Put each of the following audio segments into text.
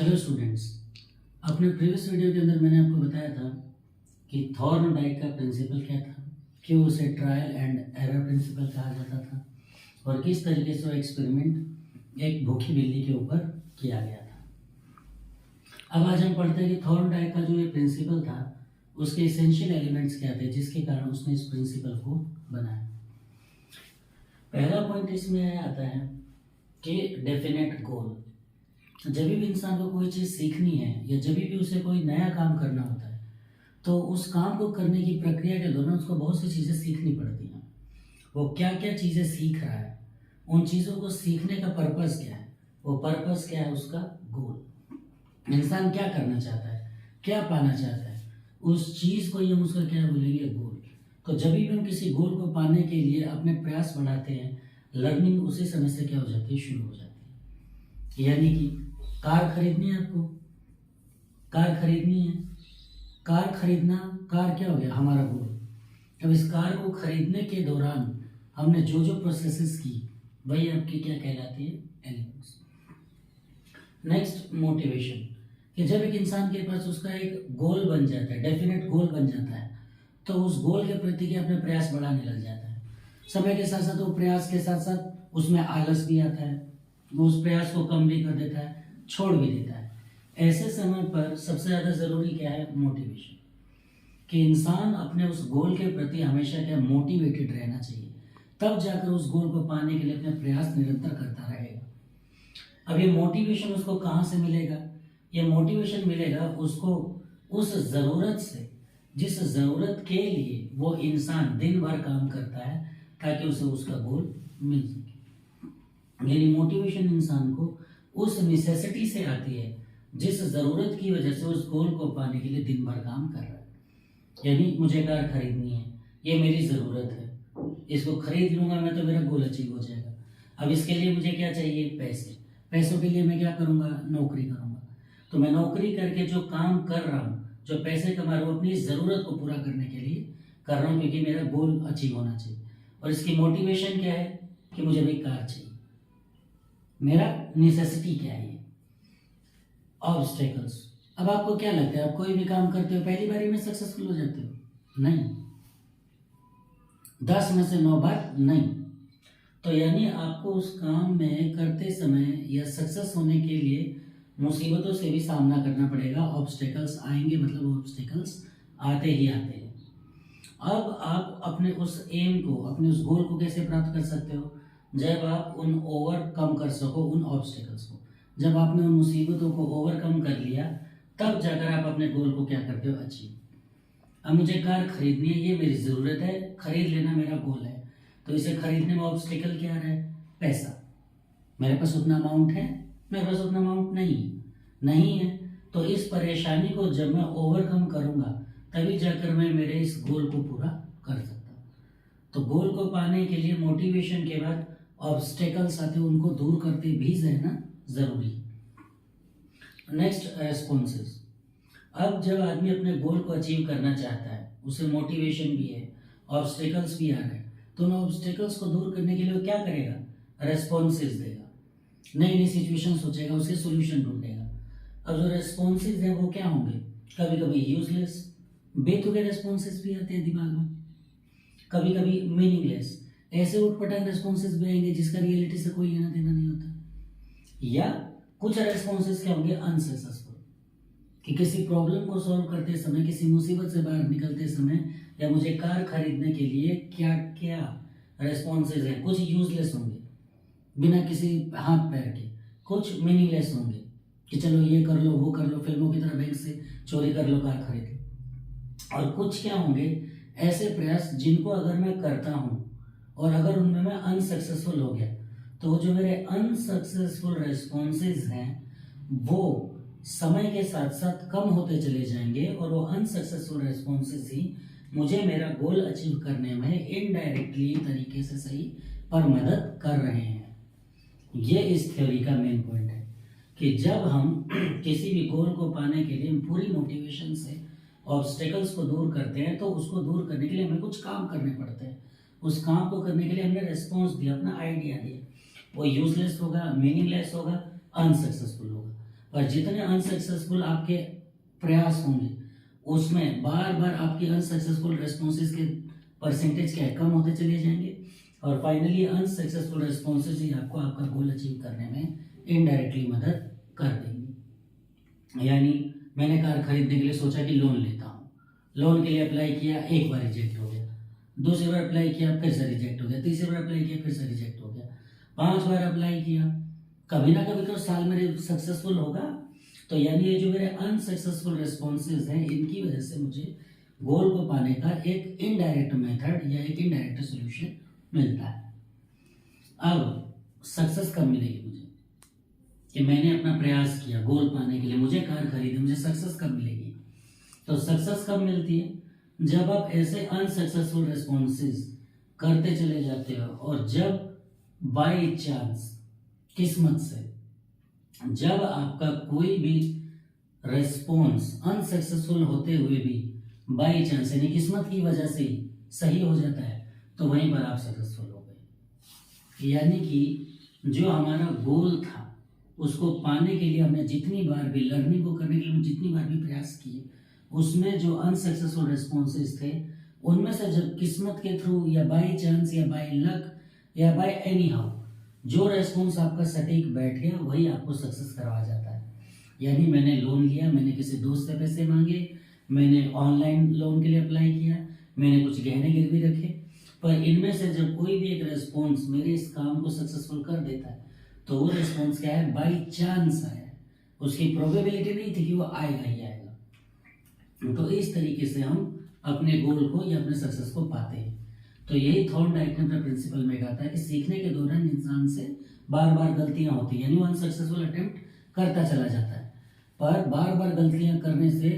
Hello students, अपने previous video के अंदर मैंने आपको बताया था कि थॉर्नडाइक का प्रिंसिपल क्या था, क्यों उसे ट्रायल एंड एरर प्रिंसिपल कहा जाता था और किस तरीके से वो एक्सपेरिमेंट एक भूखी बिल्ली के ऊपर किया गया था। अब आज हम पढ़ते हैं कि थॉर्नडाइक का जो ये प्रिंसिपल था उसके एसेंशियल एलिमेंट्स क्या थे जिसके कारण उसने इस प्रिंसिपल को बनाया। पहला पॉइंट इसमें आता है कि डेफिनेट गोल। जब भी इंसान को कोई चीज़ सीखनी है या जब भी उसे कोई नया काम करना होता है तो उस काम को करने की प्रक्रिया के दौरान उसको बहुत सी चीज़ें सीखनी पड़ती हैं। वो क्या क्या चीज़ें सीख रहा है, उन चीज़ों को सीखने का पर्पस क्या है, वो पर्पस क्या है, उसका गोल। इंसान क्या करना चाहता है, क्या पाना चाहता है, उस चीज़ को ही हम उसका क्या बोलेंगे, गोल। तो जब भी हम किसी गोल को पाने के लिए अपने प्रयास बढ़ाते हैं, लर्निंग उसी समय से क्या हो जाती है, शुरू हो जाती है। यानी कि कार खरीदनी है आपको, कार खरीदनी है, कार खरीदना, कार क्या हो गया, हमारा गोल। अब इस कार को खरीदने के दौरान हमने जो जो प्रोसेसेस की वही आपकी क्या कहलाती है, एलिमेंट्स। नेक्स्ट मोटिवेशन, कि जब एक इंसान के पास उसका एक गोल बन जाता है, डेफिनेट गोल बन जाता है, तो उस गोल के प्रति के अपने प्रयास बढ़ाने लग जाता है। समय के साथ साथ वो प्रयास के साथ साथ उसमें आलस भी आता है, वो उस प्रयास को कम भी कर देता है, छोड़ भी देता है। ऐसे समय पर सबसे ज़्यादा ज़रूरी क्या है, मोटिवेशन। कि इंसान अपने उस गोल के प्रति हमेशा क्या मोटिवेटेड रहना चाहिए, तब जाकर उस गोल को पाने के लिए अपने प्रयास निरंतर करता रहेगा। अब ये मोटिवेशन उसको कहाँ से मिलेगा, ये मोटिवेशन मिलेगा उसको उस ज़रूरत से जिस ज़रूरत के लिए वो इंसान दिन भर काम करता है ताकि उसे उसका गोल मिल सके। यानी मोटिवेशन इंसान को उस नेसेसिटी से आती है जिस ज़रूरत की वजह से उस गोल को पाने के लिए दिन भर काम कर रहा है। यानी मुझे कार खरीदनी है, ये मेरी ज़रूरत है, इसको खरीद लूँगा मैं तो मेरा गोल अचीव हो जाएगा। अब इसके लिए मुझे क्या चाहिए, पैसे। पैसों के लिए मैं क्या करूँगा, नौकरी करूँगा। तो मैं नौकरी करके जो काम कर रहा हूँ, जो पैसे कमा रहा हूँ, अपनी ज़रूरत को पूरा करने के लिए कर रहा हूँ क्योंकि मेरा गोल अचीव होना चाहिए। और इसकी मोटिवेशन क्या है कि मुझे भाई कार चाहिए, मेरा नेसेसिटी क्या है। ऑब्स्टेकल्स, अब आपको क्या लगता है, आप कोई भी काम करते हो पहली बारी में सक्सेसफुल हो जाते हो? नहीं, 10 में से 9 बार नहीं। तो यानी आपको उस काम में करते समय या सक्सेस होने के लिए मुसीबतों से भी सामना करना पड़ेगा। ऑब्स्टेकल्स आएंगे, मतलब ऑब्स्टेकल्स आते ही आते हैं। अब आप अपने उस एम को, अपने उस गोल को कैसे प्राप्त कर सकते हो, जब आप उन ओवरकम कर सको उन ऑब्स्टेकल्स को। जब आपने उन मुसीबतों को ओवरकम कर लिया तब जाकर आप अपने गोल को क्या करते हो, अचीव। अब मुझे कार खरीदनी है, ये मेरी ज़रूरत है, खरीद लेना मेरा गोल है। तो इसे खरीदने में ऑब्स्टिकल क्या है, पैसा। मेरे पास उतना अमाउंट है, मेरे पास उतना अमाउंट नहीं है। तो इस परेशानी को जब मैं ओवरकम करूँगा तभी जाकर मैं मेरे इस गोल को पूरा कर सकता हूँ। तो गोल को पाने के लिए मोटिवेशन के बाद ऑब्स्टेकल्स आते हैं, उनको दूर करते भी रहना ज़रूरी है। Next, responses. अब जब आदमी अपने गोल को अचीव करना चाहता है, उसे मोटिवेशन भी है, ऑब्स्टेकल्स भी आ रहे हैं, तो उन ऑब्स्टेकल्स को दूर करने के लिए वो क्या करेगा, रेस्पॉन्सेस देगा, नई नई सिचुएशन सोचेगा, उसके सोल्यूशन ढूंढेगा। अब जो रेस्पॉन्सेस हैं वो क्या होंगे, कभी कभी यूजलेस, बेतुके रेस्पॉन्सेस भी आते हैं दिमाग में, कभी कभी मीनिंगलेस, ऐसे उठपटांग रेस्पॉन्सेस भी आएंगे जिसका रियलिटी से कोई लेना देना नहीं होता। या कुछ रेस्पॉन्सेस क्या होंगे, अनसक्सेसफुल, कि किसी प्रॉब्लम को सॉल्व करते समय, किसी मुसीबत से बाहर निकलते समय, या मुझे कार खरीदने के लिए क्या क्या रेस्पॉन्सेज हैं, कुछ यूजलेस होंगे बिना किसी हाथ पैर के, कुछ मीनिंगलेस होंगे कि चलो ये कर लो वो कर लो, फिल्मों की तरह बैंक से चोरी कर लो, कार खरीद लो। और कुछ क्या होंगे, ऐसे प्रयास जिनको अगर मैं करता हूँ और अगर उनमें मैं अनसक्सेसफुल हो गया तो जो मेरे अनसक्सेसफुल रेस्पॉन्सेज हैं वो समय के साथ साथ कम होते चले जाएंगे और वो अनसक्सेसफुल रेस्पॉन्सेज ही मुझे मेरा गोल अचीव करने में इनडायरेक्टली तरीके से सही पर मदद कर रहे हैं। ये इस थ्योरी का मेन पॉइंट है कि जब हम किसी भी गोल को पाने के लिए पूरी मोटिवेशन से ऑब्स्टेकल्स को दूर करते हैं तो उसको दूर करने के लिए हमें कुछ काम करने पड़ते हैं। उस काम को करने के लिए हमने रेस्पॉन्स दिया, अपना आइडिया दिया, वो यूजलेस होगा, मीनिंगलेस होगा, अनसक्सेसफुल होगा। और जितने अनसक्सेसफुल आपके प्रयास होंगे उसमें बार बार आपकी अनसक्सेसफुल रेस्पॉन्सेज के परसेंटेज क्या है, कम होते चले जाएंगे और फाइनली अनसक्सेसफुल रेस्पॉन्सेज ही आपको आपका गोल अचीव करने में इनडायरेक्टली मदद कर देंगे। यानी मैंने कार खरीदने के लिए सोचा कि लोन लेता हूँ, लोन के लिए अप्लाई किया, एक बार रिजेक्ट हो गया, दूसरी बार अप्लाई किया फिर से रिजेक्ट हो गया, तीसरी बार अप्लाई किया फिर से रिजेक्ट हो गया, 5 बार अप्लाई किया, कभी ना कभी तो साल में सक्सेसफुल होगा। तो यानी ये जो मेरे अनसक्सेसफुल रेस्पॉन्सेज हैं इनकी वजह से मुझे गोल को पाने का एक इनडायरेक्ट मेथड या एक इनडायरेक्ट सोल्यूशन मिलता है। अब सक्सेस कब मिलेगी मुझे, कि मैंने अपना प्रयास किया गोल पाने के लिए, मुझे कार खरीदी, मुझे सक्सेस कब मिलेगी? तो सक्सेस कब मिलती है? जब आप ऐसे अनसक्सेसफुल रेस्पॉन्सेज करते चले जाते हो और जब बाय चांस, किस्मत से, जब आपका कोई भी रेस्पॉन्स अनसक्सेसफुल होते हुए भी बाय चांस यानी किस्मत की वजह से ही सही हो जाता है, तो वहीं पर आप सक्सेसफुल हो गए। यानी कि जो हमारा गोल था उसको पाने के लिए हमने जितनी बार भी, लर्निंग को करने के लिए जितनी बार भी प्रयास किए, उसमें जो अनसक्सेसफुल रेस्पॉन्सेज थे उनमें से जब किस्मत के थ्रू या बाय चांस या बाय लक या बाय एनी हाउ जो रेस्पॉन्स आपका सटीक बैठ गया वही आपको सक्सेस करवा जाता है। यानी मैंने लोन लिया, मैंने किसी दोस्त से पैसे मांगे, मैंने ऑनलाइन लोन के लिए अप्लाई किया, मैंने कुछ गहने गिरवी रखे, पर इनमें से जब कोई भी एक रेस्पॉन्स मेरे इस काम को सक्सेसफुल कर देता है तो वो रेस्पॉन्स क्या है, बाय चांस आया है, उसकी प्रोबेबिलिटी नहीं थी कि वो आएगा ही आएगा। तो इस तरीके से हम अपने गोल को या अपने सक्सेस को पाते हैं। तो यही थॉर्नडाइक ने अपने प्रिंसिपल में कहता है कि सीखने के दौरान इंसान से बार बार गलतियां होती हैं, यानी वो अनसक्सेसफुल अटेम्प्ट करता चला जाता है, पर बार बार गलतियां करने से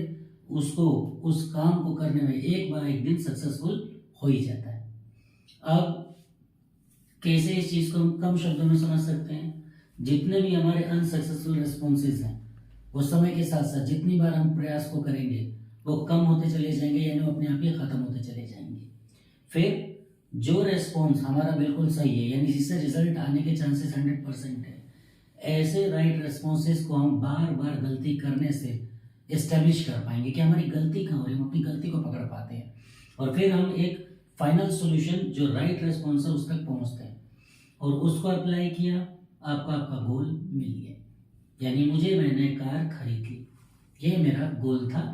उसको उस काम को करने में एक बार एक दिन सक्सेसफुल हो ही जाता है। अब कैसे इस चीज को हम कम शब्दों में समझ सकते हैं? जितने भी हमारे अनसक्सेसफुल रेस्पॉन्सेज हैं वो समय के साथ साथ जितनी बार हम प्रयास को करेंगे वो कम होते चले जाएंगे, यानी वो अपने आप ही खत्म होते चले जाएंगे। फिर जो रेस्पॉन्स हमारा बिल्कुल सही है, यानी जिससे रिजल्ट आने के चांसेस 100% है, ऐसे राइट रेस्पॉन्सेज को हम बार बार गलती करने से इस्टेब्लिश कर पाएंगे कि हमारी गलती कहाँ हो रही है, हम अपनी गलती को पकड़ पाते हैं और फिर हम एक फाइनल सॉल्यूशन जो राइट रेस्पॉन्स है उस तक पहुंचते हैं और उसको अप्लाई किया, आपका गोल मिल गया। यानी मैंने कार खरीद ली, ये मेरा गोल था।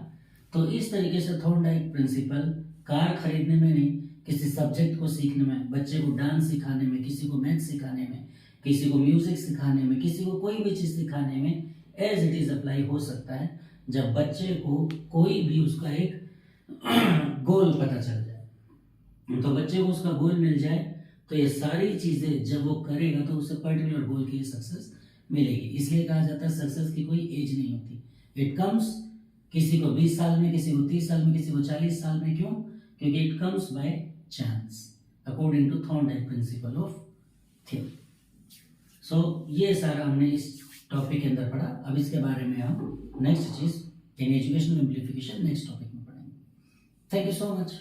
तो इस तरीके से थॉर्नडाइक प्रिंसिपल कार खरीदने में नहीं, किसी सब्जेक्ट को सीखने में, बच्चे को डांस सिखाने में, किसी को मैथ सिखाने में, किसी को म्यूजिक सिखाने में, किसी को कोई भी चीज़ सिखाने में एज इट इज़ अप्लाई हो सकता है जब बच्चे को कोई भी उसका एक गोल पता चल जाए। तो बच्चे को उसका गोल मिल जाए तो ये सारी चीज़ें जब वो करेगा तो उसे पर्टिकुलर गोल के लिए सक्सेस मिलेगी। इसलिए कहा जाता है सक्सेस की कोई एज नहीं होती, इट कम्स, किसी को 20 साल में, किसी को 30 साल में, किसी को 40 साल में। क्यों? क्योंकि it comes by chance according to Thorndike principle of theory. So ये सारा हमने इस टॉपिक के अंदर पढ़ा। अब इसके बारे में हम next cheese in educational amplification next topic में पढ़ेंगे। Thank you so much.